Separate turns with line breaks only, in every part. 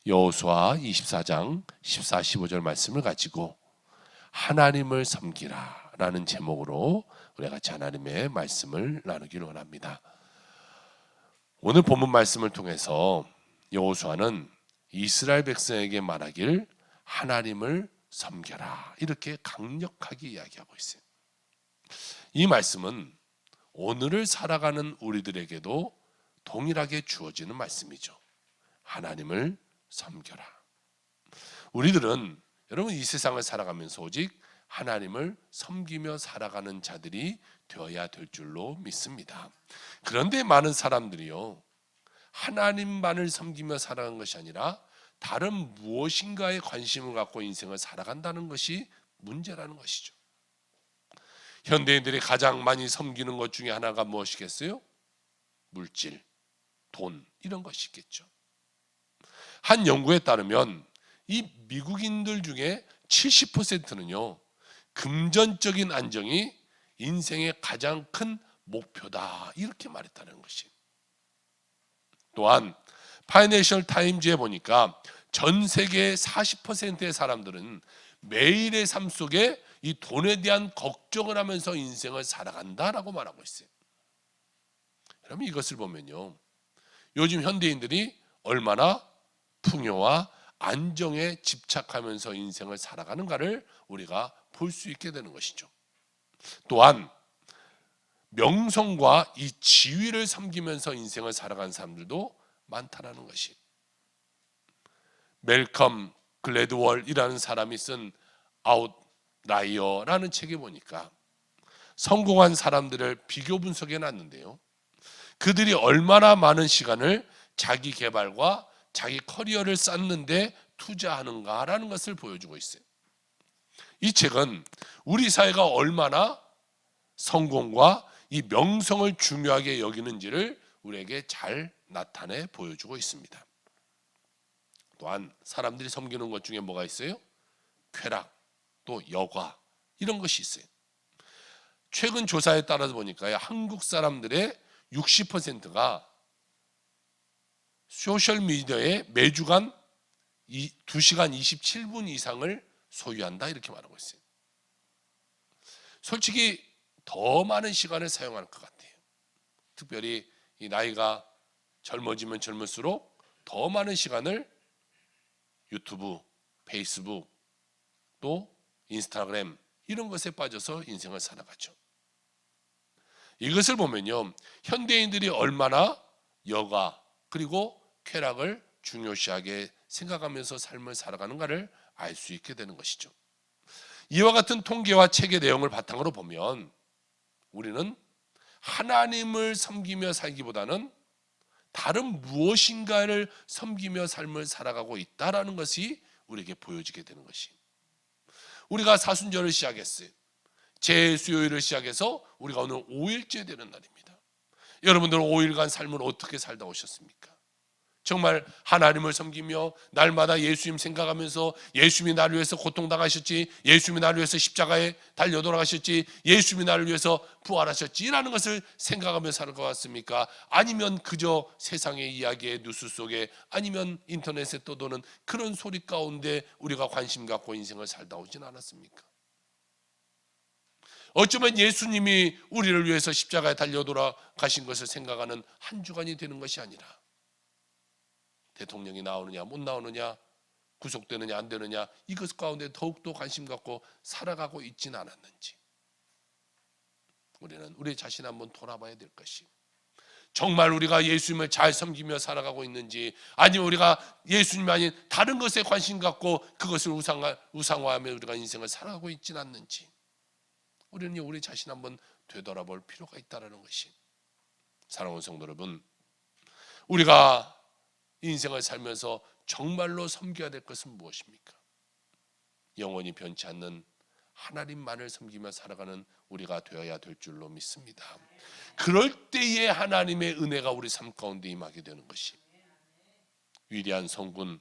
여호수아 24장 14, 15절 말씀을 가지고 하나님을 섬기라 라는 제목으로 우리가 같이 하나님의 말씀을 나누기를 원합니다. 오늘 본문 말씀을 통해서 여호수아는 이스라엘 백성에게 말하길 하나님을 섬겨라 이렇게 강력하게 이야기하고 있어요. 이 말씀은 오늘을 살아가는 우리들에게도 동일하게 주어지는 말씀이죠. 하나님을 섬겨라. 우리들은 여러분 이 세상을 살아가면서 오직 하나님을 섬기며 살아가는 자들이 되어야 될 줄로 믿습니다. 그런데 많은 사람들이요, 하나님만을 섬기며 살아가는 것이 아니라 다른 무엇인가에 관심을 갖고 인생을 살아간다는 것이 문제라는 것이죠. 현대인들이 가장 많이 섬기는 것 중에 하나가 무엇이겠어요? 물질, 돈 이런 것이겠죠. 한 연구에 따르면 이 미국인들 중에 70%는요 금전적인 안정이 인생의 가장 큰 목표다 이렇게 말했다는 것이. 또한 파이낸셜 타임즈에 보니까 전 세계 40%의 사람들은 매일의 삶 속에 이 돈에 대한 걱정을 하면서 인생을 살아간다라고 말하고 있어요. 그러면 이것을 보면요, 요즘 현대인들이 얼마나 풍요와 안정에 집착하면서 인생을 살아가는가를 우리가 볼 수 있게 되는 것이죠. 또한 명성과 이 지위를 섬기면서 인생을 살아가는 사람들도 많다라는 것이. 멜컴 글래드월이라는 사람이 쓴 아웃라이어라는 책에 보니까 성공한 사람들을 비교 분석해 놨는데요, 그들이 얼마나 많은 시간을 자기 개발과 자기 커리어를 쌓는데 투자하는가라는 것을 보여주고 있어요. 이 책은 우리 사회가 얼마나 성공과 이 명성을 중요하게 여기는지를 우리에게 잘 나타내 보여주고 있습니다. 또한 사람들이 섬기는 것 중에 뭐가 있어요? 쾌락, 또 여가 이런 것이 있어요. 최근 조사에 따라서 보니까 한국 사람들의 60%가 소셜미디어에 매주간 2시간 27분 이상을 소유한다 이렇게 말하고 있어요. 솔직히 더 많은 시간을 사용할 것 같아요. 특별히 이 나이가 젊어지면 젊을수록 더 많은 시간을 유튜브, 페이스북, 또 인스타그램 이런 것에 빠져서 인생을 살아가죠. 이것을 보면요, 현대인들이 얼마나 여가 그리고 쾌락을 중요시하게 생각하면서 삶을 살아가는가를 알 수 있게 되는 것이죠. 이와 같은 통계와 책의 내용을 바탕으로 보면 우리는 하나님을 섬기며 살기보다는 다른 무엇인가를 섬기며 삶을 살아가고 있다라는 것이 우리에게 보여지게 되는 것이. 우리가 사순절을 시작했어요. 제수요일을 시작해서 우리가 오늘 5일째 되는 날입니다. 여러분들 5일간 삶을 어떻게 살다 오셨습니까? 정말 하나님을 섬기며 날마다 예수님 생각하면서 예수님이 나를 위해서 고통당하셨지, 예수님이 나를 위해서 십자가에 달려 돌아가셨지, 예수님이 나를 위해서 부활하셨지라는 것을 생각하며 사는 것 같습니까? 아니면 그저 세상의 이야기의 뉴스 속에, 아니면 인터넷에 떠도는 그런 소리 가운데 우리가 관심 갖고 인생을 살다 오진 않았습니까? 어쩌면 예수님이 우리를 위해서 십자가에 달려 돌아가신 것을 생각하는 한 주간이 되는 것이 아니라 대통령이 나오느냐 못 나오느냐, 구속되느냐 안 되느냐, 이것 가운데 더욱더 관심 갖고 살아가고 있지는 않았는지 우리는 우리 자신 한번 돌아봐야 될 것이, 정말 우리가 예수님을 잘 섬기며 살아가고 있는지, 아니면 우리가 예수님 아닌 다른 것에 관심 갖고 그것을 우상화하며 우리가 인생을 살아가고 있지는 않는지 우리는 우리 자신 한번 되돌아볼 필요가 있다는 것이. 사랑하는 성도 여러분, 우리가 인생을 살면서 정말로 섬겨야 될 것은 무엇입니까? 영원히 변치 않는 하나님만을 섬기며 살아가는 우리가 되어야 될 줄로 믿습니다. 그럴 때에 하나님의 은혜가 우리 삶 가운데 임하게 되는 것이. 위대한 성군,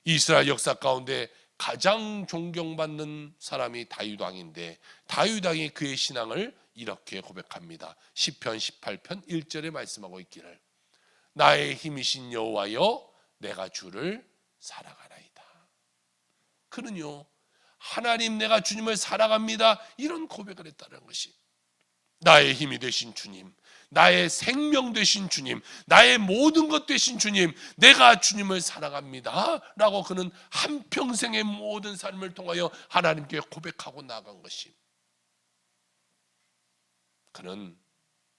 이스라엘 역사 가운데 가장 존경받는 사람이 다윗 왕인데, 다윗 왕이 그의 신앙을 이렇게 고백합니다. 시편 18편 1절에 말씀하고 있기를, 나의 힘이신 여호와여 내가 주를 살아가나이다. 그는요, 하나님 내가 주님을 사랑합니다, 이런 고백을 했다는 것이, 나의 힘이 되신 주님, 나의 생명 되신 주님, 나의 모든 것 되신 주님, 내가 주님을 사랑합니다 라고 그는 한평생의 모든 삶을 통하여 하나님께 고백하고 나아간 것이, 그는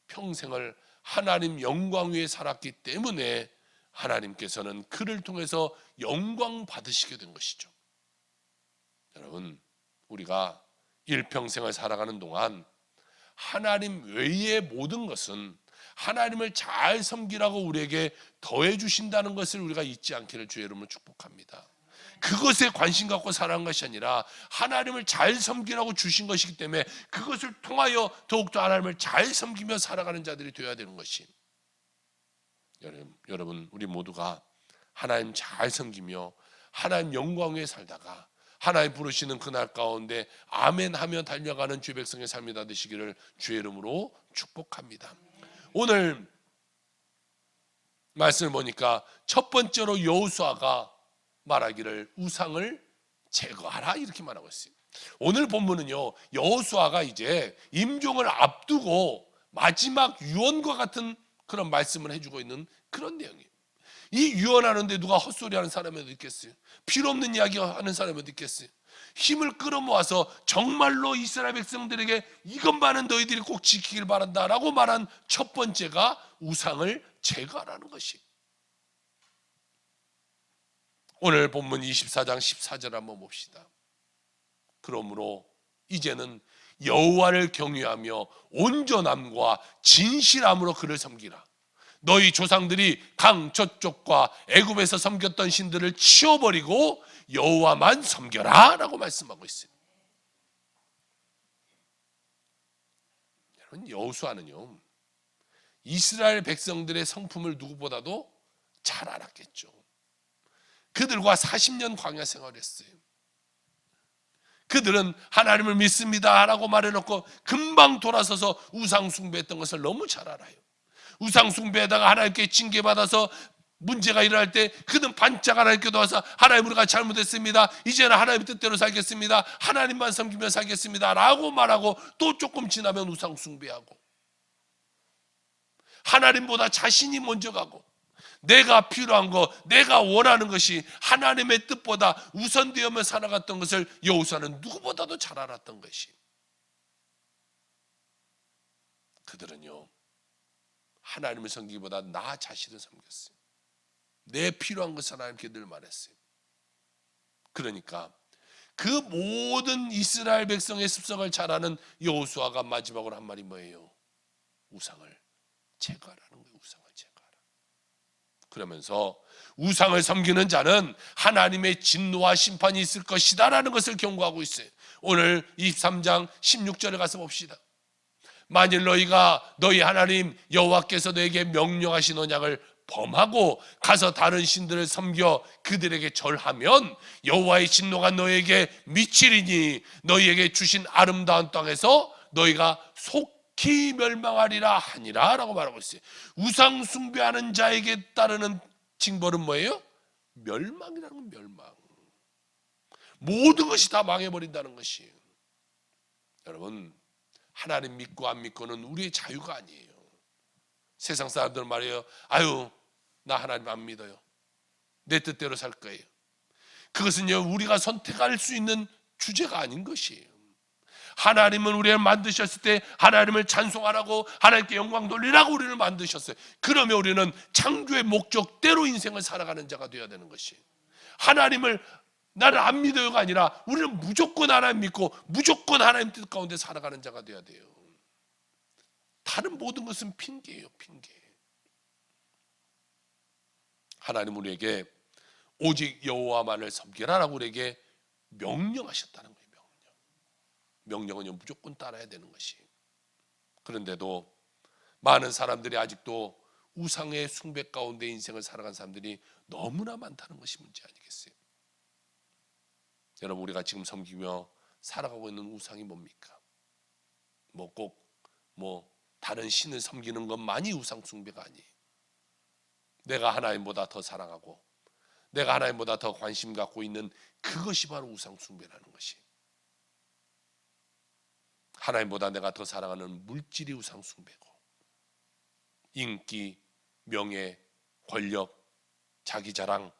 평생을 하나님 영광 위에 살았기 때문에 하나님께서는 그를 통해서 영광 받으시게 된 것이죠. 여러분, 우리가 일평생을 살아가는 동안 하나님 외의 모든 것은 하나님을 잘 섬기라고 우리에게 더해 주신다는 것을 우리가 잊지 않기를 주의 이름으로 축복합니다. 그것에 관심 갖고 살아가는 것이 아니라 하나님을 잘 섬기라고 주신 것이기 때문에 그것을 통하여 더욱더 하나님을 잘 섬기며 살아가는 자들이 되어야 되는 것이, 여러분 우리 모두가 하나님 잘 섬기며 하나님 영광 위에 살다가 하나님 부르시는 그날 가운데 아멘 하며 달려가는 주의 백성의 삶이 다 되시기를 주의 이름으로 축복합니다. 오늘 말씀을 보니까 첫 번째로 여호수아가 말하기를 우상을 제거하라 이렇게 말하고 있어요. 오늘 본문은요, 여호수아가 이제 임종을 앞두고 마지막 유언과 같은 그런 말씀을 해주고 있는 그런 내용이에요. 이 유언하는데 누가 헛소리하는 사람이 어디 있겠어요? 필요 없는 이야기 하는 사람이 어디 있겠어요? 힘을 끌어모아서 정말로 이스라엘 백성들에게 이것만은 너희들이 꼭 지키길 바란다라고 말한 첫 번째가 우상을 제거하라는 것이. 오늘 본문 24장 14절 한번 봅시다. 그러므로 이제는 여호와를 경외하며 온전함과 진실함으로 그를 섬기라. 너희 조상들이 강 저쪽과 애굽에서 섬겼던 신들을 치워버리고 여호와만 섬겨라 라고 말씀하고 있어요. 여러분, 여호수아는요, 이스라엘 백성들의 성품을 누구보다도 잘 알았겠죠. 그들과 40년 광야 생활을 했어요. 그들은 하나님을 믿습니다 라고 말해놓고 금방 돌아서서 우상 숭배했던 것을 너무 잘 알아요. 우상 숭배에다가 하나님께 징계받아서 문제가 일어날 때 그는 반짝 하나님께 도와서 하나님 우리가 잘못했습니다, 이제는 하나님 뜻대로 살겠습니다, 하나님만 섬기며 살겠습니다 라고 말하고 또 조금 지나면 우상 숭배하고 하나님보다 자신이 먼저 가고 내가 필요한 거, 내가 원하는 것이 하나님의 뜻보다 우선되어며 살아갔던 것을 여호수아는 누구보다도 잘 알았던 것이. 그들은요, 하나님을 섬기기보다 나 자신을 섬겼어요. 내 필요한 것을 하나님께 늘 말했어요. 그러니까 그 모든 이스라엘 백성의 습성을 잘 아는 여호수아가 마지막으로 한 말이 뭐예요? 우상을 제거하라는 거예요. 우상을 제거하라. 그러면서 우상을 섬기는 자는 하나님의 진노와 심판이 있을 것이다 라는 것을 경고하고 있어요. 오늘 23장 16절에 가서 봅시다. 만일 너희가 너희 하나님 여호와께서 너에게 명령하신 언약을 범하고 가서 다른 신들을 섬겨 그들에게 절하면 여호와의 진노가 너에게 미치리니 너희에게 주신 아름다운 땅에서 너희가 속히 멸망하리라 하니라 라고 말하고 있어요. 우상 숭배하는 자에게 따르는 징벌은 뭐예요? 멸망이라는 건 멸망. 모든 것이 다 망해버린다는 것이에요. 여러분, 하나님 믿고 안 믿고는 우리의 자유가 아니에요. 세상 사람들 말이에요. 아유, 나 하나님 안 믿어요. 내 뜻대로 살 거예요. 그것은요, 우리가 선택할 수 있는 주제가 아닌 것이에요. 하나님은 우리를 만드셨을 때 하나님을 찬송하라고, 하나님께 영광 돌리라고 우리를 만드셨어요. 그러면 우리는 창조의 목적대로 인생을 살아가는 자가 되어야 되는 것이에요. 하나님을 나를 안 믿어요가 아니라 우리는 무조건 하나님 믿고 무조건 하나님 뜻 가운데 살아가는 자가 되어야 돼요. 다른 모든 것은 핑계예요, 핑계. 하나님 우리에게 오직 여호와만을 섬기라라고 우리에게 명령하셨다는 거예요. 명령은 무조건 따라야 되는 것이. 그런데도 많은 사람들이 아직도 우상의 숭배 가운데 인생을 살아간 사람들이 너무나 많다는 것이 문제 아니겠어요? 여러분, 우리가 지금 섬기며 살아가고 있는 우상이 뭡니까? 꼭 다른 신을 섬기는 것만이 우상 숭배가 아니에요. 내가 하나님보다 더 사랑하고 내가 하나님보다 더 관심 갖고 있는 그것이 바로 우상 숭배라는 것이. 하나님보다 내가 더 사랑하는 물질이 우상 숭배고, 인기, 명예, 권력, 자기 자랑,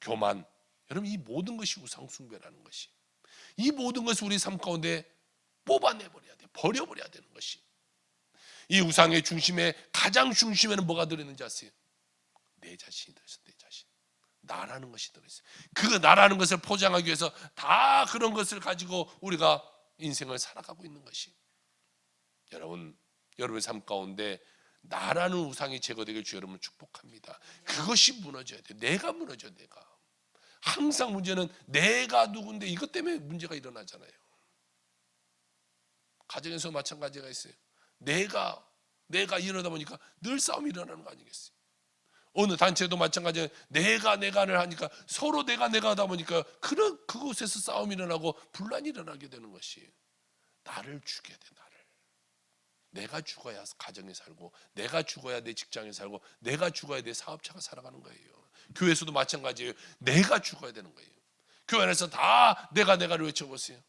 교만, 여러분 이 모든 것이 우상 숭배라는 것이. 이 모든 것을 우리 삶 가운데 뽑아내버려야 돼. 버려버려야 되는 것이. 이 우상의 중심에, 가장 중심에는 뭐가 들어있는지 아세요? 내 자신이 들어있어. 내 자신. 나라는 것이 들어있어요. 그 나라는 것을 포장하기 위해서 다 그런 것을 가지고 우리가 인생을 살아가고 있는 것이. 여러분, 여러분의 삶 가운데 나라는 우상이 제거되길 주 여러분을 축복합니다. 그것이 무너져야 돼. 내가 무너져. 내가. 항상 문제는 내가 누군데, 이것 때문에 문제가 일어나잖아요. 가정에서 마찬가지가 있어요. 내가 이러다 보니까 늘 싸움이 일어나는 거 아니겠어요? 어느 단체도 마찬가지예요. 내가를 하니까 서로 내가 하다 보니까 그곳에서 싸움이 일어나고 분란이 일어나게 되는 것이. 나를 죽여야 돼. 나를. 내가 죽어야 가정에 살고, 내가 죽어야 내 직장에 살고, 내가 죽어야 내 사업자가 살아가는 거예요. 교회에서도 마찬가지예요. 내가 죽어야 되는 거예요. 교회 안에서 다 내가를 외쳐보세요.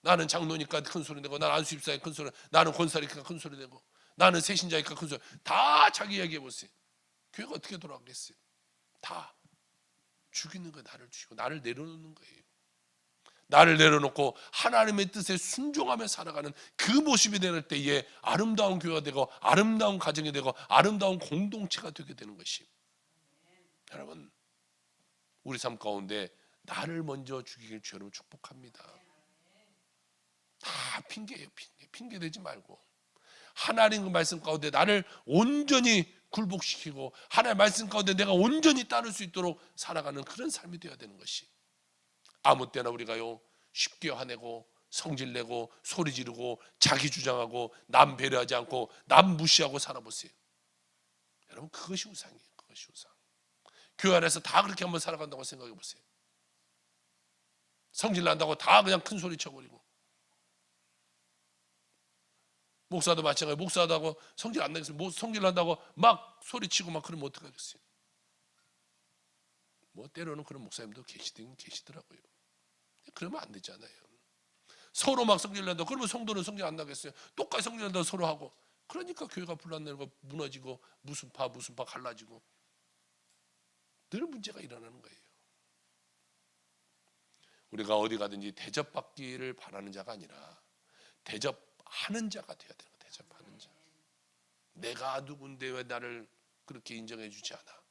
나는 장로니까 큰 소리 내고, 나는 안수집사니까 큰 소리, 나는 권사니까 큰 소리 내고, 나는 새신자니까 큰 소리, 다 자기 이야기 해보세요. 교회가 어떻게 돌아가겠어요? 다 죽이는 거예요. 나를 죽이고 나를 내려놓는 거예요. 나를 내려놓고 하나님의 뜻에 순종하며 살아가는 그 모습이 될 때에 아름다운 교회가 되고, 아름다운 가정이 되고, 아름다운 공동체가 되게 되는 것이. 여러분, 우리 삶 가운데 나를 먼저 죽이길 주 여러분 축복합니다. 다 핑계예요. 핑계 대지 말고 하나님 그 말씀 가운데 나를 온전히 굴복시키고, 하나님의 말씀 가운데 내가 온전히 따를 수 있도록 살아가는 그런 삶이 되어야 되는 것이. 아무 때나 우리가요 쉽게 화내고 성질내고 소리 지르고 자기 주장하고 남 배려하지 않고 남 무시하고 살아보세요. 여러분, 그것이 우상이에요. 그것이 우상. 교회 안에서 다 그렇게 한번 살아간다고 생각해 보세요. 성질 난다고 다 그냥 큰 소리 쳐버리고, 목사도 마찬가지예요. 목사도 하고 성질 안 나겠어요. 성질 난다고 막 소리치고 막 그러면 어떡하겠어요? 뭐 때로는 그런 목사님도 계시더라고요. 그러면 안 되잖아요. 서로 막 성질 난다고, 그러면 성도는 성질 안 나겠어요? 똑같이 성질 난다고 서로 하고, 그러니까 교회가 불안내고 무너지고 무슨 파 갈라지고 늘 문제가 일어나는 거예요. 우리가 어디 가든지 대접받기를 바라는 자가 아니라 대접하는 자가 되어야 되는 거예요. 대접하는 자. 내가 누군데 왜 나를 그렇게 인정해 주지 않아?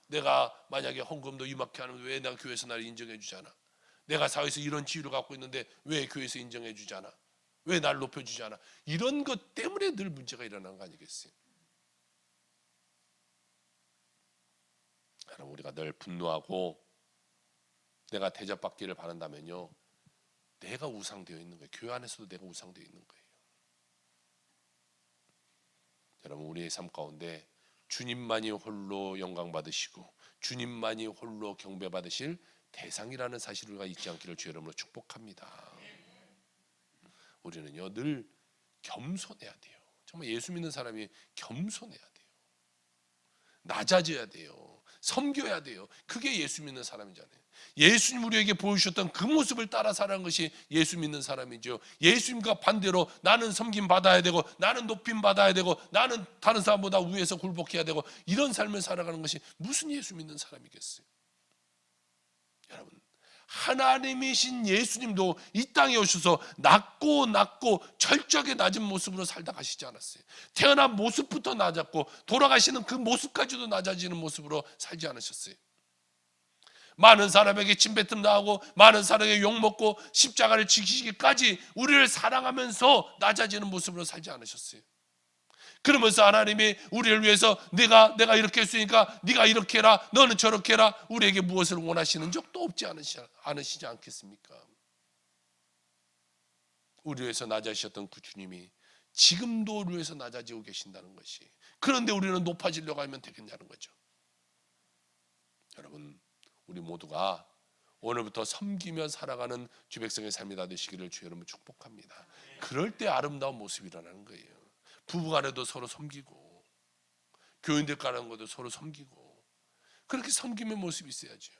내가 만약에 헌금도 이만큼 하면 왜 내가 교회에서 나를 인정해 주지 않아? 내가 사회에서 이런 지위를 갖고 있는데 왜 교회에서 인정해 주지 않아? 왜 나를 높여주지 않아? 이런 것 때문에 늘 문제가 일어나는 거 아니겠어요? 여러분, 우리가 늘 분노하고 내가 대접받기를 바란다면요, 내가 우상되어 있는 거예요. 교회 안에서도 내가 우상되어 있는 거예요. 여러분, 우리의 삶 가운데 주님만이 홀로 영광 받으시고 주님만이 홀로 경배 받으실 대상이라는 사실을 우리가 잊지 않기를 주 여러분으로 축복합니다. 우리는요 늘 겸손해야 돼요. 정말 예수 믿는 사람이 겸손해야 돼요. 낮아져야 돼요. 섬겨야 돼요. 그게 예수 믿는 사람이잖아요. 예수님 우리에게 보여주셨던 그 모습을 따라 살아가는 것이 예수 믿는 사람이죠. 예수님과 반대로 나는 섬김 받아야 되고, 나는 높임 받아야 되고, 나는 다른 사람보다 위에서 굴복해야 되고, 이런 삶을 살아가는 것이 무슨 예수 믿는 사람이겠어요? 여러분, 하나님이신 예수님도 이 땅에 오셔서 낮고 철저하게 낮은 모습으로 살다 가시지 않았어요. 태어난 모습부터 낮았고 돌아가시는 그 모습까지도 낮아지는 모습으로 살지 않으셨어요. 많은 사람에게 침뱉음 당하고 많은 사람에게 욕먹고 십자가를 지키시기까지 우리를 사랑하면서 낮아지는 모습으로 살지 않으셨어요. 그러면서 하나님이 우리를 위해서 내가 이렇게 했으니까 네가 이렇게 해라, 너는 저렇게 해라, 우리에게 무엇을 원하시는 적도 없지 않으시지 않겠습니까? 우리 위해서 낮아지셨던 그 주님이 지금도 우리 위해서 낮아지고 계신다는 것이, 그런데 우리는 높아지려고 하면 되겠냐는 거죠. 여러분, 우리 모두가 오늘부터 섬기며 살아가는 주 백성의 삶이 다 되시기를 주 여러분 축복합니다. 그럴 때 아름다운 모습이 일어나는 거예요. 부부간에도 서로 섬기고, 교인들 간에도 서로 섬기고, 그렇게 섬김의 모습이 있어야죠.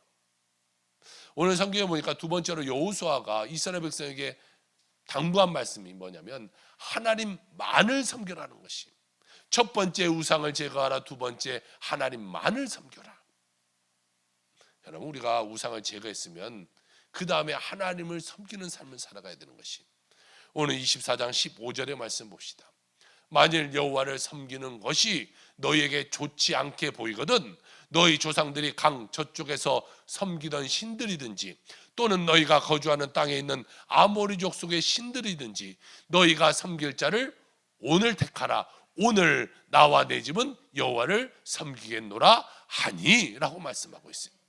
오늘 성경에 보니까 두 번째로 여호수아가 이스라엘 백성에게 당부한 말씀이 뭐냐면 하나님만을 섬겨라는 것이. 첫 번째 우상을 제거하라, 두 번째 하나님만을 섬겨라. 여러분, 우리가 우상을 제거했으면 그 다음에 하나님을 섬기는 삶을 살아가야 되는 것이. 오늘 24장 15절의 말씀 봅시다. 만일 여호와를 섬기는 것이 너희에게 좋지 않게 보이거든 너희 조상들이 강 저쪽에서 섬기던 신들이든지 또는 너희가 거주하는 땅에 있는 아모리족 속의 신들이든지 너희가 섬길 자를 오늘 택하라. 오늘 나와 내 집은 여호와를 섬기겠노라 하니 라고 말씀하고 있습니다.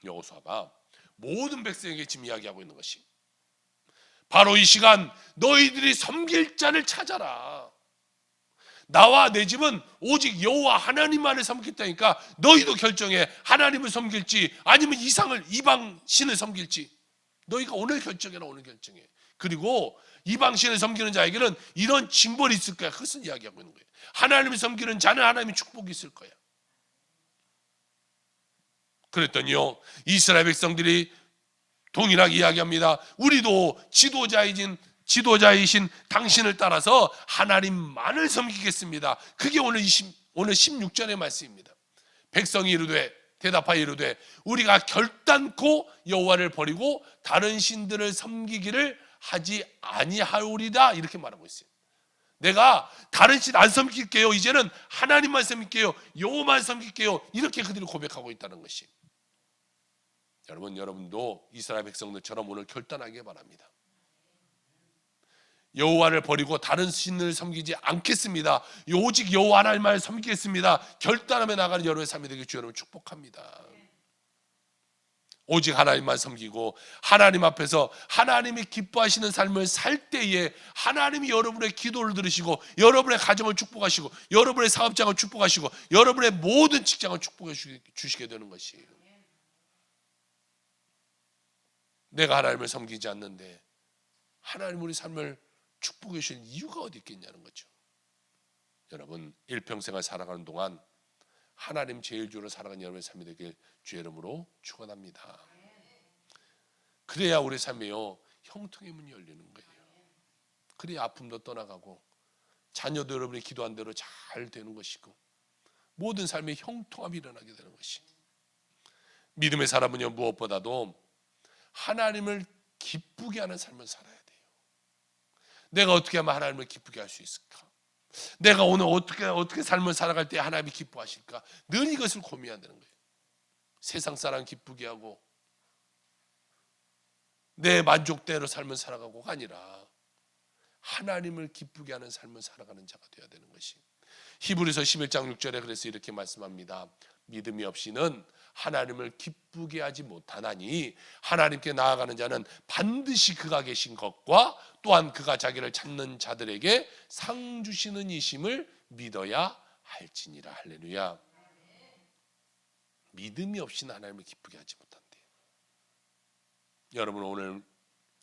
여호수아가 모든 백성에게 지금 이야기하고 있는 것이 바로 이 시간 너희들이 섬길 자를 찾아라. 나와 내 집은 오직 여호와 하나님만을 섬기겠다니까 너희도 결정해. 하나님을 섬길지 아니면 이방 신을 섬길지 너희가 오늘 결정해라. 오늘 결정해. 그리고 이방 신을 섬기는 자에게는 이런 징벌이 있을 거야. 그것은 이야기하고 있는 거예요. 하나님을 섬기는 자는 하나님의 축복이 있을 거야. 그랬더니요, 이스라엘 백성들이 동일하게 이야기합니다. 우리도 지도자이신 당신을 따라서 하나님만을 섬기겠습니다. 그게 오늘 16절의 말씀입니다. 백성이 대답하여 이르되 우리가 결단코 여호와를 버리고 다른 신들을 섬기기를 하지 아니하오리다. 이렇게 말하고 있어요. 내가 다른 신 안 섬길게요. 이제는 하나님만 섬길게요. 여호와만 섬길게요. 이렇게 그들이 고백하고 있다는 것이. 여러분도 이스라엘 백성들처럼 오늘 결단하기 바랍니다. 여호와를 버리고 다른 신을 섬기지 않겠습니다. 오직 여호와 하나님만 섬기겠습니다. 결단하며 나가는 여러분의 삶이 되길 주 여러분 축복합니다. 오직 하나님만 섬기고 하나님 앞에서 하나님이 기뻐하시는 삶을 살 때에 하나님이 여러분의 기도를 들으시고 여러분의 가정을 축복하시고 여러분의 사업장을 축복하시고 여러분의 모든 직장을 축복해 주시게 되는 것이에요. 내가 하나님을 섬기지 않는데 하나님 우리 삶을 축복해 주실 이유가 어디 있겠냐는 거죠. 여러분, 일평생을 살아가는 동안 하나님 제일주로 살아가는 여러분의 삶이 되길 주의 이름으로 축원합니다. 그래야 우리 삶에요 형통의 문이 열리는 거예요. 그래야 아픔도 떠나가고 자녀도 여러분이 기도한 대로 잘 되는 것이고 모든 삶에 형통함이 일어나게 되는 것이. 믿음의 사람은요 무엇보다도 하나님을 기쁘게 하는 삶을 살아야 돼요. 내가 어떻게 하면 하나님을 기쁘게 할 수 있을까? 내가 오늘 어떻게 삶을 살아갈 때 하나님이 기뻐하실까? 늘 이것을 고민해야 되는 거예요. 세상 사람 기쁘게 하고 내 만족대로 삶을 살아가고가 아니라 하나님을 기쁘게 하는 삶을 살아가는 자가 되어야 되는 것이. 히브리서 11장 6절에 그래서 이렇게 말씀합니다. 믿음이 없이는 하나님을 기쁘게 하지 못하나니 하나님께 나아가는 자는 반드시 그가 계신 것과 또한 그가 자기를 찾는 자들에게 상 주시는 이심을 믿어야 할지니라. 할렐루야. 믿음이 없이는 하나님을 기쁘게 하지 못한대요. 여러분, 오늘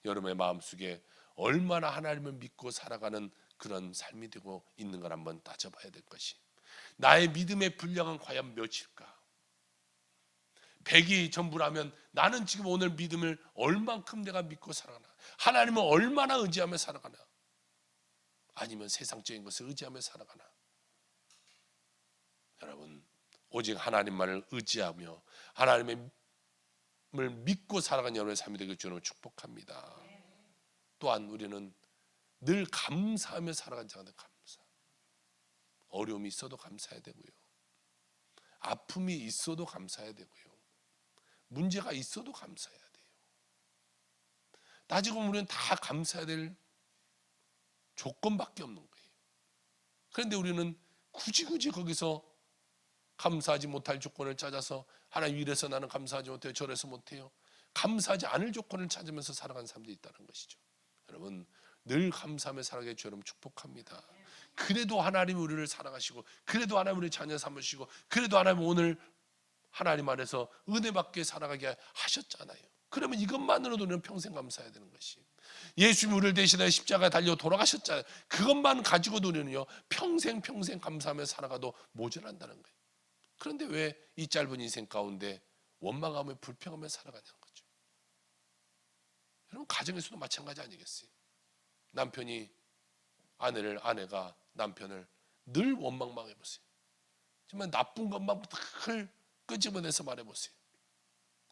여러분의 마음속에 얼마나 하나님을 믿고 살아가는 그런 삶이 되고 있는 걸 한번 따져봐야 될 것이. 나의 믿음의 분량은 과연 몇일까? 100이 전부라면 나는 지금 오늘 믿음을 얼만큼 내가 믿고 살아가나? 하나님을 얼마나 의지하며 살아가나? 아니면 세상적인 것을 의지하며 살아가나? 여러분, 오직 하나님만을 의지하며 하나님을 믿고 살아가는 여러분의 삶이 되길 주로 축복합니다. 또한 우리는 늘 감사하며 살아가는 자가 되는 감사. 어려움이 있어도 감사해야 되고요. 아픔이 있어도 감사해야 되고요. 문제가 있어도 감사해야 돼요. 따지고 보면 다 감사해야 될 조건밖에 없는 거예요. 그런데 우리는 굳이 거기서 감사하지 못할 조건을 찾아서 하나님 이래서 나는 감사하지 못해요. 저래서 못해요. 감사하지 않을 조건을 찾으면서 살아가는 사람들이 있다는 것이죠. 여러분, 늘 감사하며 살아가게 주여 여러분 축복합니다. 그래도 하나님이 우리를 사랑하시고 그래도 하나님 우리 자녀 삼으시고 그래도 하나님 오늘 하나님 안에서 은혜받게 살아가게 하셨잖아요. 그러면 이것만으로도 우리는 평생 감사해야 되는 것이. 예수님이 우리를 대신하여 십자가에 달려 돌아가셨잖아요. 그것만 가지고도 우리는요 평생 감사하며 살아가도 모자란다는 거예요. 그런데 왜 이 짧은 인생 가운데 원망하며 불평하며 살아가는 거죠. 여러분 가정에서도 마찬가지 아니겠어요? 남편이 아내가 남편을 늘 원망만 해보세요. 정말 나쁜 것만 늘 끄집어내서 말해보세요.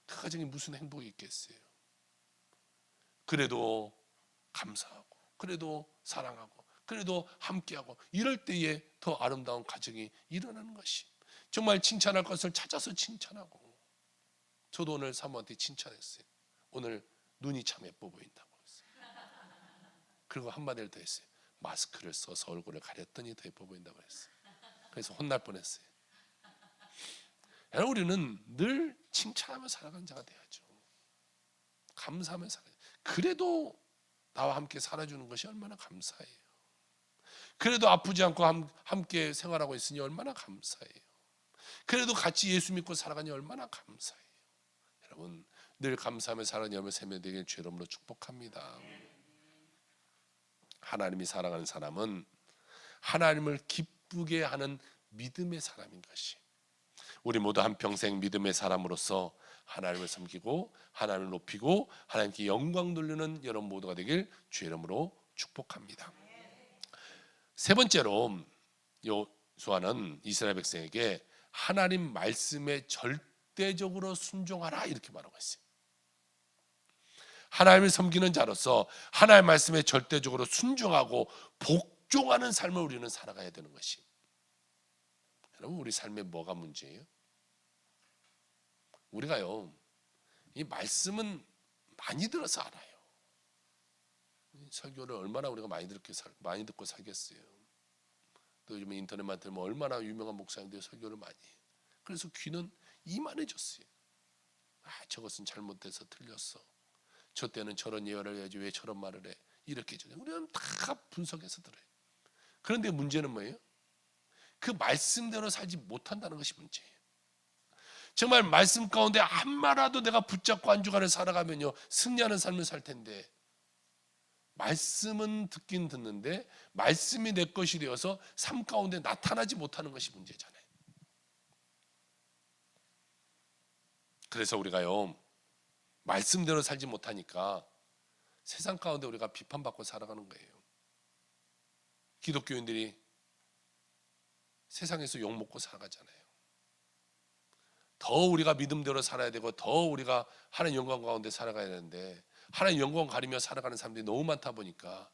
그 가정이 무슨 행복이 있겠어요? 그래도 감사하고, 그래도 사랑하고, 그래도 함께하고, 이럴 때에 더 아름다운 가정이 일어나는 것이, 정말 칭찬할 것을 찾아서 칭찬하고. 저도 오늘 사모한테 칭찬했어요. 오늘 눈이 참 예뻐 보인다고 했어요. 그리고 한마디를 더 했어요. 마스크를 써서 얼굴을 가렸더니 더 예뻐 보인다고 했어요. 그래서 혼날 뻔했어요. 여러분, 우리는 늘 칭찬하며 살아가는 자가 돼야죠. 감사하며 살아요. 그래도 나와 함께 살아주는 것이 얼마나 감사해요. 그래도 아프지 않고 함께 생활하고 있으니 얼마나 감사해요. 그래도 같이 예수 믿고 살아가니 얼마나 감사해요. 여러분, 늘 감사하며 살아가는 여러분 세명 되길 주의 이름으로 축복합니다. 하나님이 사랑하는 사람은 하나님을 기쁘게 하는 믿음의 사람인 것이, 우리 모두 한평생 믿음의 사람으로서 하나님을 섬기고 하나님을 높이고 하나님께 영광 돌리는 여러분 모두가 되길 주의 이름으로 축복합니다. 세 번째로 요수아는 이스라엘 백성에게 하나님 말씀에 절대적으로 순종하라 이렇게 말하고 있어요. 하나님을 섬기는 자로서 하나님 말씀에 절대적으로 순종하고 복종하는 삶을 우리는 살아가야 되는 것이, 여러분 우리 삶에 뭐가 문제예요? 우리가요, 이 말씀은 많이 들어서 알아요. 설교를 얼마나 우리가 많이 듣고 살겠어요. 또 요즘에 인터넷만 들면 얼마나 유명한 목사님들이 설교를 많이 해요. 그래서 귀는 이만해졌어요. 저것은 잘못돼서 틀렸어. 저 때는 저런 예언을 해야지 왜 저런 말을 해. 이렇게 우리는 다 분석해서 들어요. 그런데 문제는 뭐예요? 그 말씀대로 살지 못한다는 것이 문제예요. 정말 말씀 가운데 한 말라도 내가 붙잡고 한 주간을 살아가면요 승리하는 삶을 살 텐데, 말씀은 듣긴 듣는데 말씀이 내 것이 되어서 삶 가운데 나타나지 못하는 것이 문제잖아요. 그래서 우리가요 말씀대로 살지 못하니까 세상 가운데 우리가 비판받고 살아가는 거예요. 기독교인들이 세상에서 욕먹고 살아가잖아요. 더 우리가 믿음대로 살아야 되고 더 우리가 하나님 영광 가운데 살아가야 되는데, 하나님 영광 가리며 살아가는 사람들이 너무 많다 보니까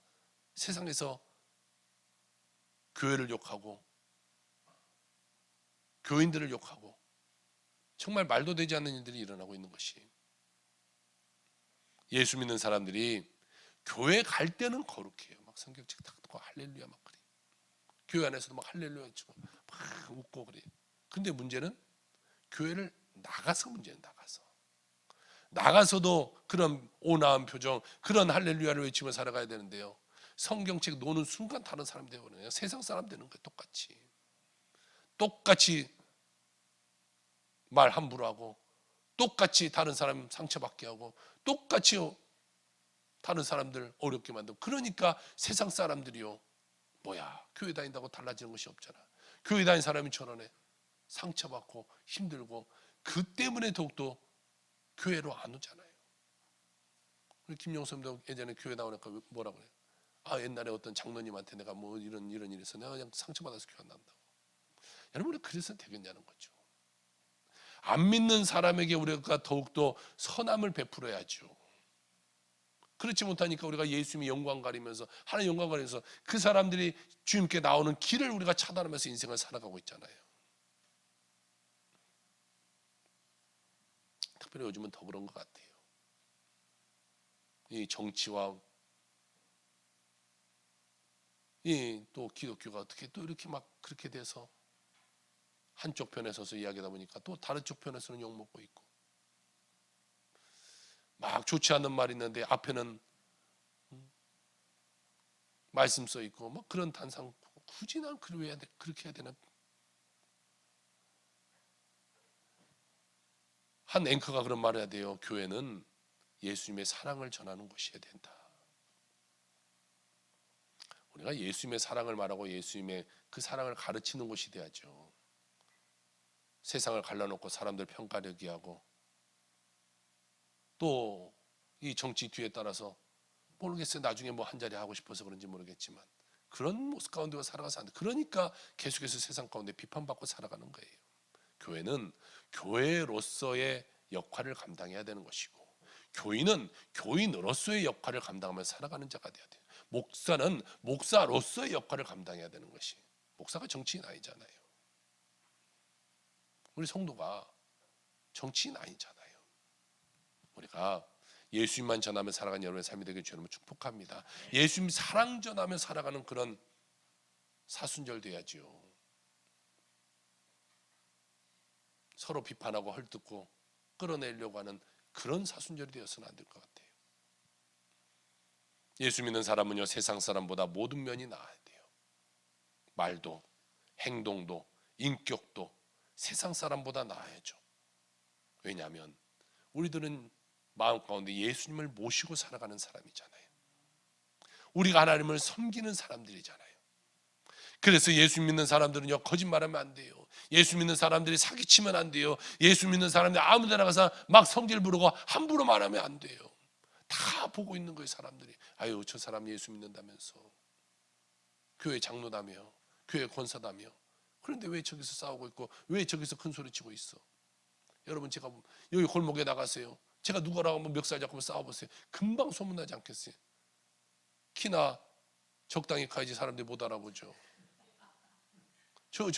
세상에서 교회를 욕하고 교인들을 욕하고 정말 말도 되지 않는 일들이 일어나고 있는 것이, 예수 믿는 사람들이 교회 갈 때는 거룩해요. 막 성경책 딱 듣고 할렐루야 막 그래. 교회 안에서도 막 할렐루야 치고 막 웃고 그래. 근데 문제는 교회를 나가서 문제는 나가서도 그런 온화한 표정, 그런 할렐루야를 외치며 살아가야 되는데요, 성경책 노는 순간 다른 사람 되거든요. 세상 사람 되는 거예요. 똑같이 말 함부로 하고, 똑같이 다른 사람 상처받게 하고, 똑같이 다른 사람들 어렵게 만들고. 그러니까 세상 사람들이요, 뭐야 교회 다닌다고 달라지는 것이 없잖아. 교회 다닌 사람이 저러네. 상처받고 힘들고, 그 때문에 더욱더 교회로 안 오잖아요. 김용섭도 예전에 교회 나오니까 뭐라고 그래요? 옛날에 어떤 장로님한테 내가 뭐 이런 일이 있어 내가 그냥 상처받아서 교회 안 난다고. 여러분, 그래서 되겠냐는 거죠. 안 믿는 사람에게 우리가 더욱더 선함을 베풀어야죠. 그렇지 못하니까 우리가 예수님의 영광 가리면서, 하나님 영광 가리면서 그 사람들이 주님께 나오는 길을 우리가 차단하면서 인생을 살아가고 있잖아요. 특별히 요즘은 더 그런 것 같아요. 이 정치와 또 기독교가 어떻게 또 이렇게 막 그렇게 돼서 한쪽 편에 서서 이야기하다 보니까 또 다른 쪽 편에서는 욕먹고 있고, 막 좋지 않은 말이 있는데 앞에는 말씀 써 있고 막 그런 단상. 굳이 난 그렇게 해야 되나? 한 앵커가 그런 말을 해야 돼요. 교회는 예수님의 사랑을 전하는 곳이어야 된다. 우리가 예수님의 사랑을 말하고 예수님의 그 사랑을 가르치는 곳이 돼야죠. 세상을 갈라놓고 사람들 평가되게 하고 또 이 정치 뒤에 따라서 모르겠어요. 나중에 뭐 한 자리 하고 싶어서 그런지 모르겠지만 그런 모습 가운데 살아가서 안 돼. 그러니까 계속해서 세상 가운데 비판받고 살아가는 거예요. 교회는 교회로서의 역할을 감당해야 되는 것이고, 교인은 교인으로서의 역할을 감당하면서 살아가는 자가 돼야 돼요. 목사는 목사로서의 역할을 감당해야 되는 것이, 목사가 정치인 아니잖아요. 우리 성도가 정치인 아니잖아요. 우리가 예수님만 전하며 살아가는 여러분의 삶이 되길 주님을 축복합니다. 예수님 사랑 전하며 살아가는 그런 사순절 돼야지요. 서로 비판하고 헐뜯고 끌어내려고 하는 그런 사순절이 되어서는 안 될 것 같아요. 예수 믿는 사람은요, 세상 사람보다 모든 면이 나아야 돼요. 말도, 행동도, 인격도 세상 사람보다 나아야죠. 왜냐하면 우리들은 마음 가운데 예수님을 모시고 살아가는 사람이잖아요. 우리가 하나님을 섬기는 사람들이잖아요. 그래서 예수 믿는 사람들은요, 거짓말하면 안 돼요. 예수 믿는 사람들이 사기치면 안 돼요. 예수 믿는 사람들이 아무 데나 가서 막 성질 부르고 함부로 말하면 안 돼요. 다 보고 있는 거예요. 사람들이. 아유, 저 사람 예수 믿는다면서, 교회 장로다며, 교회 권사다며. 그런데 왜 저기서 싸우고 있고, 왜 저기서 큰 소리 치고 있어? 여러분, 제가 여기 골목에 나가세요. 제가 누구라고 한번 멱살 잡고 싸워보세요. 금방 소문나지 않겠어요? 키나 적당히 가야지 사람들이 못 알아보죠. 저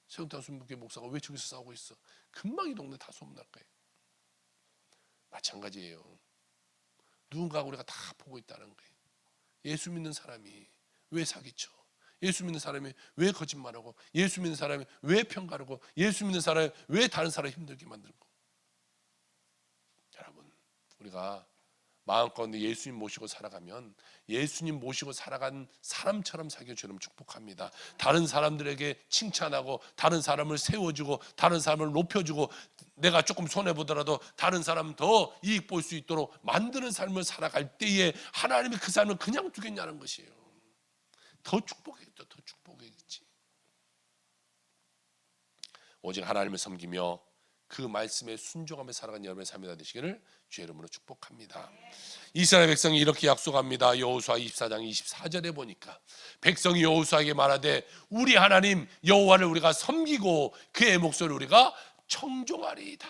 세운탕 순복회 목사가 왜 저기서 싸우고 있어? 금방 이 동네 다 소문날 거예요. 마찬가지예요. 누군가 우리가 다 보고 있다는 거예요. 예수 믿는 사람이 왜 사기쳐? 예수 믿는 사람이 왜 거짓말하고, 예수 믿는 사람이 왜 평가하고, 예수 믿는 사람이 왜 다른 사람 힘들게 만들고. 여러분, 우리가 마음 가운데 예수님 모시고 살아가면 예수님 모시고 살아간 사람처럼 살기를 주님 축복합니다. 다른 사람들에게 칭찬하고, 다른 사람을 세워주고, 다른 사람을 높여주고, 내가 조금 손해보더라도 다른 사람 더 이익 볼 수 있도록 만드는 삶을 살아갈 때에 하나님이 그 삶을 그냥 두겠냐는 것이에요. 더 축복했죠. 더 축복했지. 오직 하나님을 섬기며 그 말씀에 순종하며 살아가는 여러분의 삶이 되시기를 주의 이름으로 축복합니다. 이스라엘 백성이 이렇게 약속합니다. 여호수아 24장 24절에 보니까 백성이 여호수아에게 말하되 우리 하나님 여호와를 우리가 섬기고 그의 목소리를 우리가 청종하리이다.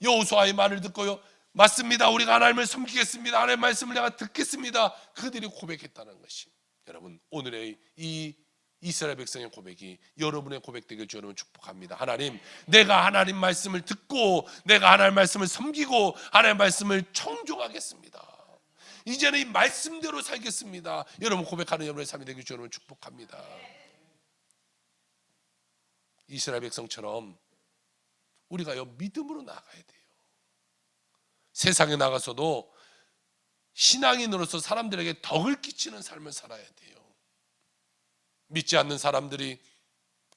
여호수아의 말을 듣고요, 맞습니다, 우리가 하나님을 섬기겠습니다, 하나님의 말씀을 내가 듣겠습니다, 그들이 고백했다는 것이, 여러분 오늘의 이 이스라엘 백성의 고백이 여러분의 고백 되길 주 여러분 축복합니다. 하나님, 내가 하나님 말씀을 듣고 내가 하나님 말씀을 섬기고 하나님 말씀을 청종하겠습니다. 이제는 이 말씀대로 살겠습니다. 여러분 고백하는 여러분의 삶이 되길 주 여러분 축복합니다. 이스라엘 백성처럼 우리가요, 믿음으로 나가야 돼요. 세상에 나가서도 신앙인으로서 사람들에게 덕을 끼치는 삶을 살아야 돼요. 믿지 않는 사람들이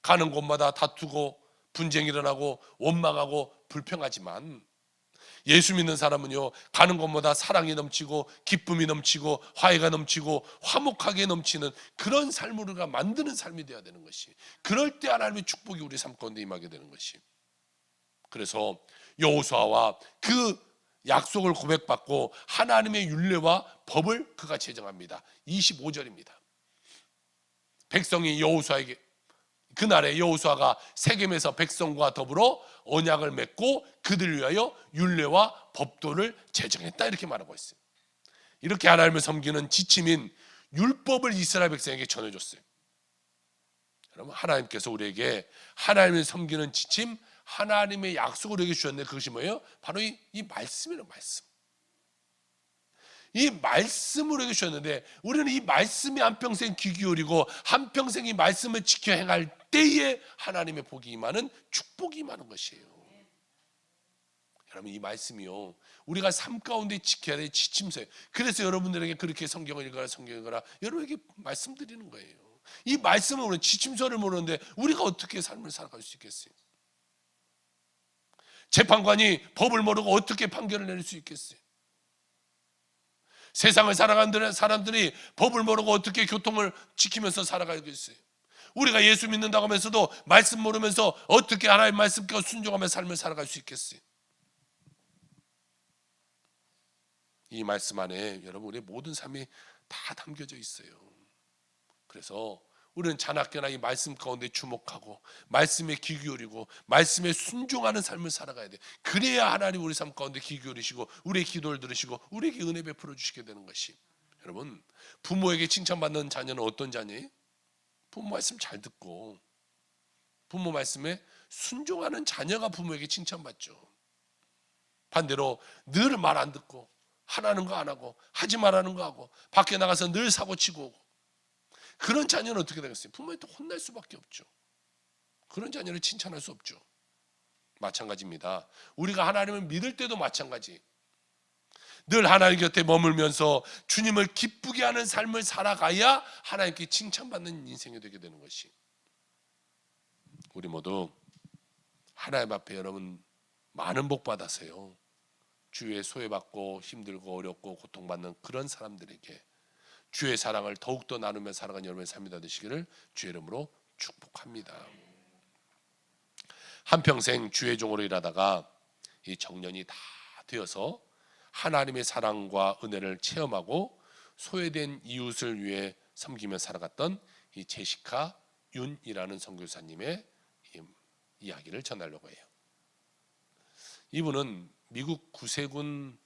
가는 곳마다 다투고 분쟁이 일어나고 원망하고 불평하지만, 예수 믿는 사람은요, 가는 곳마다 사랑이 넘치고 기쁨이 넘치고 화해가 넘치고 화목하게 넘치는 그런 삶을 우리가 만드는 삶이 되어야 되는 것이, 그럴 때 하나님의 축복이 우리 삶 가운데 임하게 되는 것이. 그래서 여호수아와 그 약속을 고백받고 하나님의 율례와 법을 그가 제정합니다. 25절입니다. 백성이 여호수아에게, 그날에 여호수아가 세겜에서 백성과 더불어 언약을 맺고 그들을 위하여 율례와 법도를 제정했다, 이렇게 말하고 있어요. 이렇게 하나님을 섬기는 지침인 율법을 이스라엘 백성에게 전해줬어요. 여러분, 하나님께서 우리에게 하나님을 섬기는 지침, 하나님의 약속을 우리에게 주셨는데 그것이 뭐예요? 바로 이 말씀이라는 말씀. 이 말씀을 우리에게 주셨는데 우리는 이 말씀에 한평생 귀 기울이고 한평생 이 말씀을 지켜 행할 때에 하나님의 복이 임하는, 축복이 임하는 것이에요. 여러분, 이 말씀이요, 우리가 삶 가운데 지켜야 될 지침서예요. 그래서 여러분들에게 그렇게 성경을 읽어라, 성경을 읽어라, 여러분에게 말씀드리는 거예요. 이 말씀을 모르는, 지침서를 모르는데 우리가 어떻게 삶을 살아갈 수 있겠어요? 재판관이 법을 모르고 어떻게 판결을 내릴 수 있겠어요? 세상을 살아가는 사람들이 법을 모르고 어떻게 교통을 지키면서 살아가겠어요? 우리가 예수 믿는다고 하면서도 말씀 모르면서 어떻게 하나님의 말씀과 순종하며 삶을 살아갈 수 있겠어요? 이 말씀 안에 여러분 우리의 모든 삶이 다 담겨져 있어요. 그래서 우리는 자나깨나 이 말씀 가운데 주목하고 말씀에 귀 기울이고 말씀에 순종하는 삶을 살아가야 돼. 그래야 하나님 우리 삶 가운데 귀 기울이시고 우리의 기도를 들으시고 우리에게 은혜 베풀어 주시게 되는 것이. 여러분, 부모에게 칭찬받는 자녀는 어떤 자녀예요? 부모 말씀 잘 듣고 부모 말씀에 순종하는 자녀가 부모에게 칭찬받죠. 반대로 늘 말 안 듣고 하라는 거 안 하고 하지 말라는 거 하고 밖에 나가서 늘 사고 치고 오고, 그런 자녀는 어떻게 되겠어요? 부모한테 혼날 수밖에 없죠. 그런 자녀를 칭찬할 수 없죠. 마찬가지입니다. 우리가 하나님을 믿을 때도 마찬가지. 늘 하나님 곁에 머물면서 주님을 기쁘게 하는 삶을 살아가야 하나님께 칭찬받는 인생이 되게 되는 것이. 우리 모두 하나님 앞에 여러분 많은 복 받아서요, 주의 소외받고 힘들고 어렵고 고통받는 그런 사람들에게 주의 사랑을 더욱더 나누며 살아가는 여러분의 삶이 되시기를 주의 이름으로 축복합니다. 한평생 주의 종으로 일하다가 이 정년이 다 되어서 하나님의 사랑과 은혜를 체험하고 소외된 이웃을 위해 섬기며 살아갔던 이 제시카 윤이라는 선교사님의 이야기를 전하려고 해요. 이분은 미국 구세군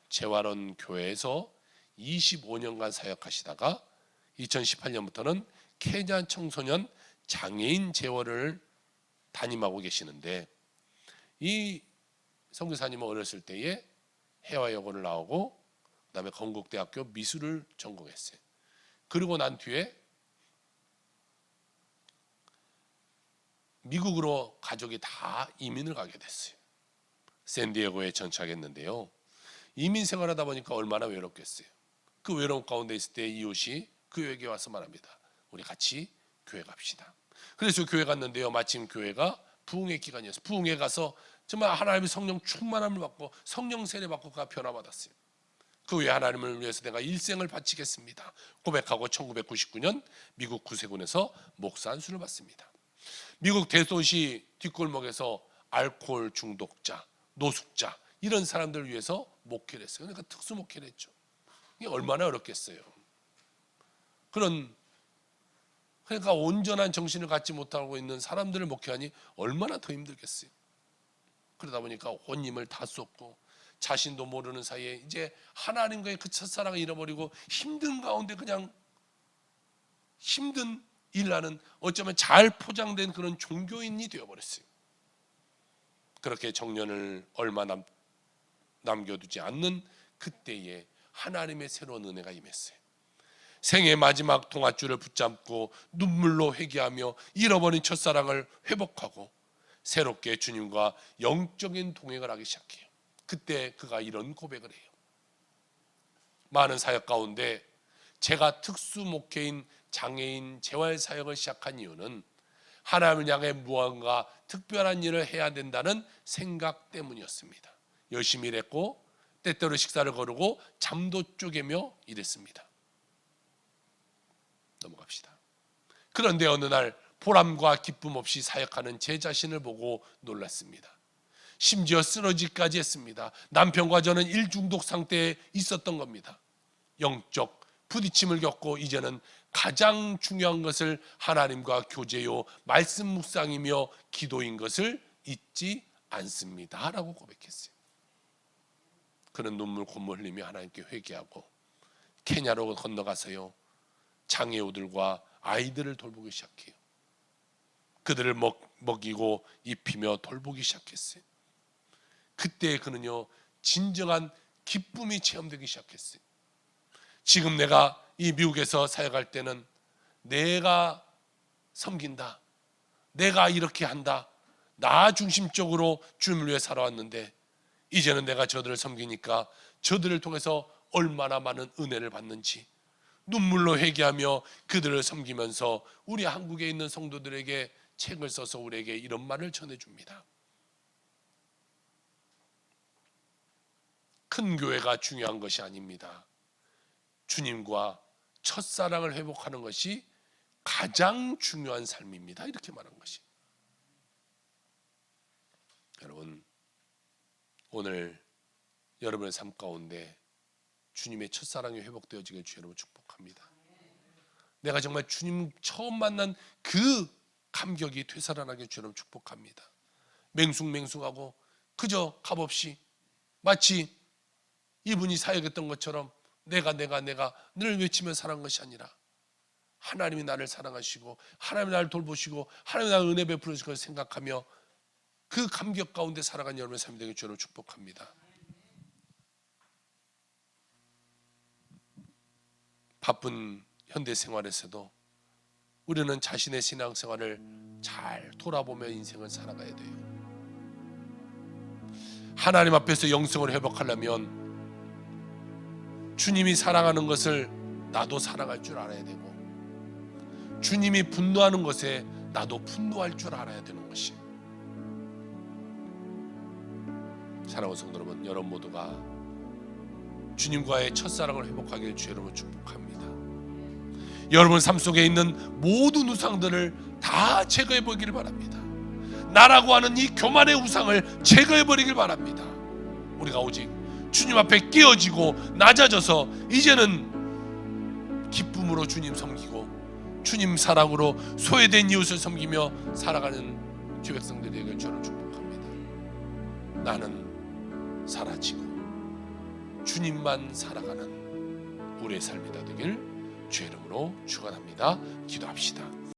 재활원 교회에서 25년간 사역하시다가 2018년부터는 케냐 청소년 장애인 재활을 담임하고 계시는데, 이 선교사님은 어렸을 때에 해화여고를 나오고 그다음에 건국대학교 미술을 전공했어요. 그리고 난 뒤에 미국으로 가족이 다 이민을 가게 됐어요. 샌디에고에 정착했는데요, 이민 생활하다 보니까 얼마나 외롭겠어요. 그 외로움 가운데 있을 때 이웃이 교회에 와서 말합니다. 우리 같이 교회 갑시다. 그래서 교회 갔는데요, 마침 교회가 부흥회 기간이었어요. 부흥회 가서 정말 하나님의 성령 충만함을 받고 성령 세례 받고 그가 변화받았어요. 그 외에 하나님을 위해서 내가 일생을 바치겠습니다 고백하고 1999년 미국 구세군에서 목사 안수를 받습니다. 미국 대도시 뒷골목에서 알코올 중독자, 노숙자 이런 사람들을 위해서 목회를 했어요. 그러니까 특수 목회를 했죠. 이게 얼마나 어렵겠어요. 그러니까 온전한 정신을 갖지 못하고 있는 사람들을 목회하니 얼마나 더 힘들겠어요. 그러다 보니까 온 힘을 다 쏟고 자신도 모르는 사이에 이제 하나님과의 그 첫사랑을 잃어버리고 힘든 가운데 그냥 힘든 일하는, 어쩌면 잘 포장된 그런 종교인이 되어버렸어요. 그렇게 정년을 얼마 남겨두지 않는 그때에 하나님의 새로운 은혜가 임했어요. 생의 마지막 동아줄을 붙잡고 눈물로 회개하며 잃어버린 첫사랑을 회복하고 새롭게 주님과 영적인 동행을 하기 시작해요. 그때 그가 이런 고백을 해요. 많은 사역 가운데 제가 특수 목회인 장애인 재활 사역을 시작한 이유는 하나님을 향해 무언가 특별한 일을 해야 된다는 생각 때문이었습니다. 열심히 일했고 때때로 식사를 거르고 잠도 쪼개며 일했습니다. 넘어갑시다. 그런데 어느 날 보람과 기쁨 없이 사역하는 제 자신을 보고 놀랐습니다. 심지어 쓰러지기까지 했습니다. 남편과 저는 일중독 상태에 있었던 겁니다. 영적 부딪힘을 겪고 이제는 가장 중요한 것을 하나님과 교제요 말씀 묵상이며 기도인 것을 잊지 않습니다 라고 고백했어요. 그는 눈물 콧물 흘리며 하나님께 회개하고 케냐로 건너가서요 장애우들과 아이들을 돌보기 시작해요. 그들을 먹이고 입히며 돌보기 시작했어요. 그때 그는요 진정한 기쁨이 체험되기 시작했어요. 지금 내가 이 미국에서 사역할 때는 내가 섬긴다, 내가 이렇게 한다, 나 중심적으로 주님을 위해 살아왔는데 이제는 내가 저들을 섬기니까 저들을 통해서 얼마나 많은 은혜를 받는지 눈물로 회개하며 그들을 섬기면서 우리 한국에 있는 성도들에게 책을 써서 우리에게 이런 말을 전해줍니다. 큰 교회가 중요한 것이 아닙니다. 주님과 첫사랑을 회복하는 것이 가장 중요한 삶입니다. 이렇게 말한 것이. 여러분, 오늘 여러분의 삶 가운데 주님의 첫사랑이 회복되어지길 주의 이름으로 축복합니다. 내가 정말 주님 처음 만난 그 감격이 되살아나길 주의 이름으로 축복합니다. 맹숭맹숭하고 그저 값없이 마치 이분이 사역했던 것처럼 내가 늘 외치며 살아간 것이 아니라 하나님이 나를 사랑하시고 하나님이 나를 돌보시고 하나님이 나를 은혜 베풀으실 것을 생각하며 그 감격 가운데 살아간 여러분의 삶이 되길 주로 축복합니다. 바쁜 현대 생활에서도 우리는 자신의 신앙생활을 잘 돌아보며 인생을 살아가야 돼요. 하나님 앞에서 영성을 회복하려면 주님이 사랑하는 것을 나도 사랑할 줄 알아야 되고, 주님이 분노하는 것에 나도 분노할 줄 알아야 되는 것이. 사랑하는 성도 여러분, 여러분 모두가 주님과의 첫사랑을 회복하기를 주의 이름으로 축복합니다. 여러분 삶 속에 있는 모든 우상들을 다 제거해 보기를 바랍니다. 나라고 하는 이 교만의 우상을 제거해 버리길 바랍니다. 우리가 오직 주님 앞에 깨어지고 낮아져서 이제는 기쁨으로 주님 섬기고 주님 사랑으로 소외된 이웃을 섬기며 살아가는 주 백성들에게 저를 축복합니다. 나는 사라지고 주님만 살아가는 우리의 삶이 되길 주의 이름으로 축원합니다. 기도합시다.